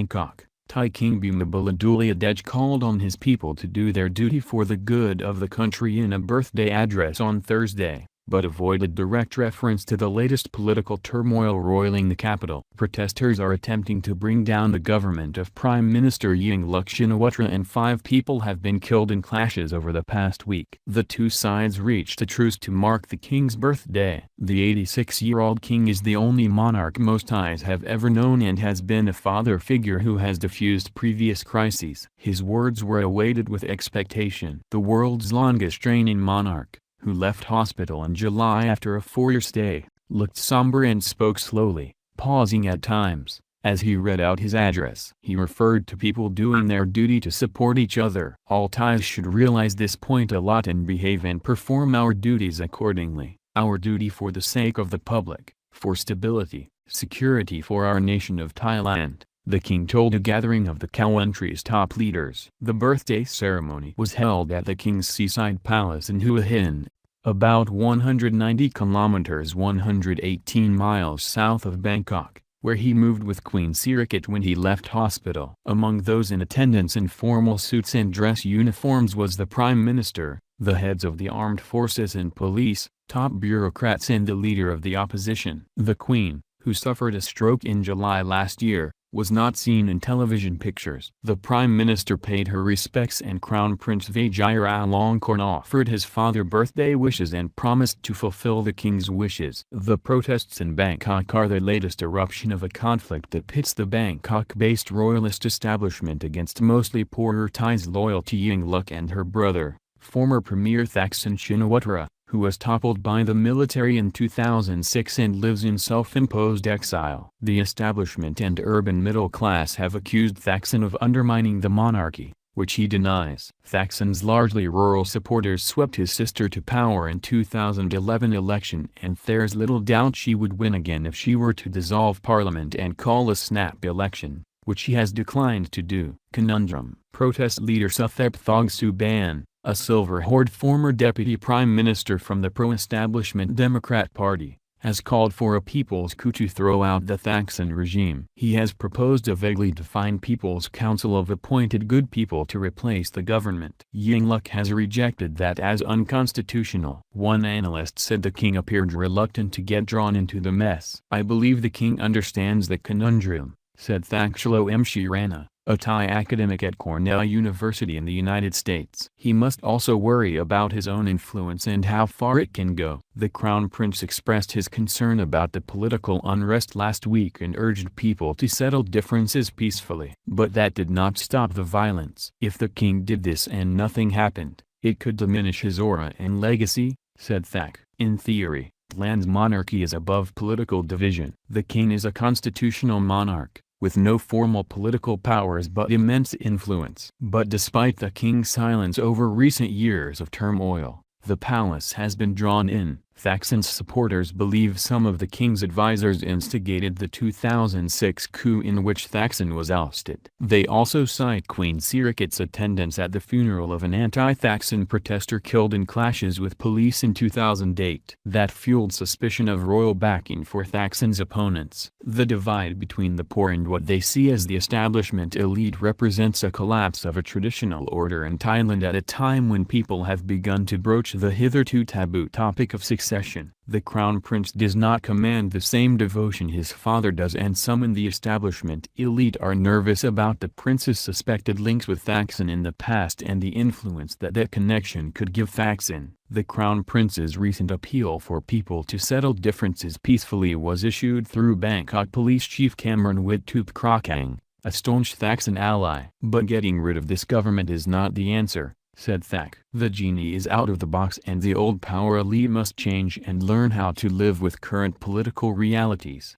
Bangkok, Thai King Bhumibol Adulyadej called on his people to do their duty for the good of the country in a birthday address on Thursday, but avoided direct reference to the latest political turmoil roiling the capital. Protesters are attempting to bring down the government of Prime Minister Yingluck Shinawatra, and 5 people have been killed in clashes over the past week. The two sides reached a truce to mark the king's birthday. The 86-year-old king is the only monarch most Thais have ever known and has been a father figure who has diffused previous crises. His words were awaited with expectation. The world's longest reigning monarch, who left hospital in July after a 4-year stay, looked somber and spoke slowly, pausing at times, as he read out his address. He referred to people doing their duty to support each other. All Thais should realize this point a lot and behave and perform our duties accordingly. Our duty for the sake of the public, for stability, security for our nation of Thailand, the king told a gathering of the country's top leaders. The birthday ceremony was held at the king's seaside palace in Hua Hin, about 190 kilometers 118 miles south of Bangkok, where he moved with Queen Sirikit when he left hospital. Among those in attendance in formal suits and dress uniforms was the Prime Minister, the heads of the armed forces and police, top bureaucrats and the leader of the opposition. The Queen, who suffered a stroke in July last year, was not seen in television pictures. The Prime Minister paid her respects and Crown Prince Vajiralongkorn offered his father birthday wishes and promised to fulfill the king's wishes. The protests in Bangkok are the latest eruption of a conflict that pits the Bangkok-based royalist establishment against mostly poorer Thais loyal to Yingluck and her brother, former Premier Thaksin Shinawatra, who was toppled by the military in 2006 and lives in self-imposed exile. The establishment and urban middle class have accused Thaksin of undermining the monarchy, which he denies. Thaksin's largely rural supporters swept his sister to power in 2011 election, and there's little doubt she would win again if she were to dissolve parliament and call a snap election, which she has declined to do. Conundrum. Protest leader Suthep Thaugsuban, a Silver Horde former deputy prime minister from the pro-establishment Democrat Party, has called for a people's coup to throw out the Thaksin regime. He has proposed a vaguely defined People's Council of appointed good people to replace the government. Yingluck has rejected that as unconstitutional. One analyst said the king appeared reluctant to get drawn into the mess. "I believe the king understands the conundrum," said Thakshalo Mshirana, a Thai academic at Cornell University in the United States. He must also worry about his own influence and how far it can go. The Crown Prince expressed his concern about the political unrest last week and urged people to settle differences peacefully. But that did not stop the violence. "If the king did this and nothing happened, it could diminish his aura and legacy," said Thak. "In theory, land's monarchy is above political division. The king is a constitutional monarch, with no formal political powers but immense influence." But despite the king's silence over recent years of turmoil, the palace has been drawn in. Thaksin's supporters believe some of the king's advisors instigated the 2006 coup in which Thaksin was ousted. They also cite Queen Sirikit's attendance at the funeral of an anti-Thaksin protester killed in clashes with police in 2008. That fueled suspicion of royal backing for Thaksin's opponents. The divide between the poor and what they see as the establishment elite represents a collapse of a traditional order in Thailand at a time when people have begun to broach the hitherto taboo topic of succession. The Crown Prince does not command the same devotion his father does, and some in the establishment elite are nervous about the prince's suspected links with Thaksin in the past and the influence that connection could give Thaksin. The Crown Prince's recent appeal for people to settle differences peacefully was issued through Bangkok Police Chief Cameron Wittup-Krakang, a staunch Thaksin ally. "But getting rid of this government is not the answer," said Thak. "The genie is out of the box and the old power elite must change and learn how to live with current political realities."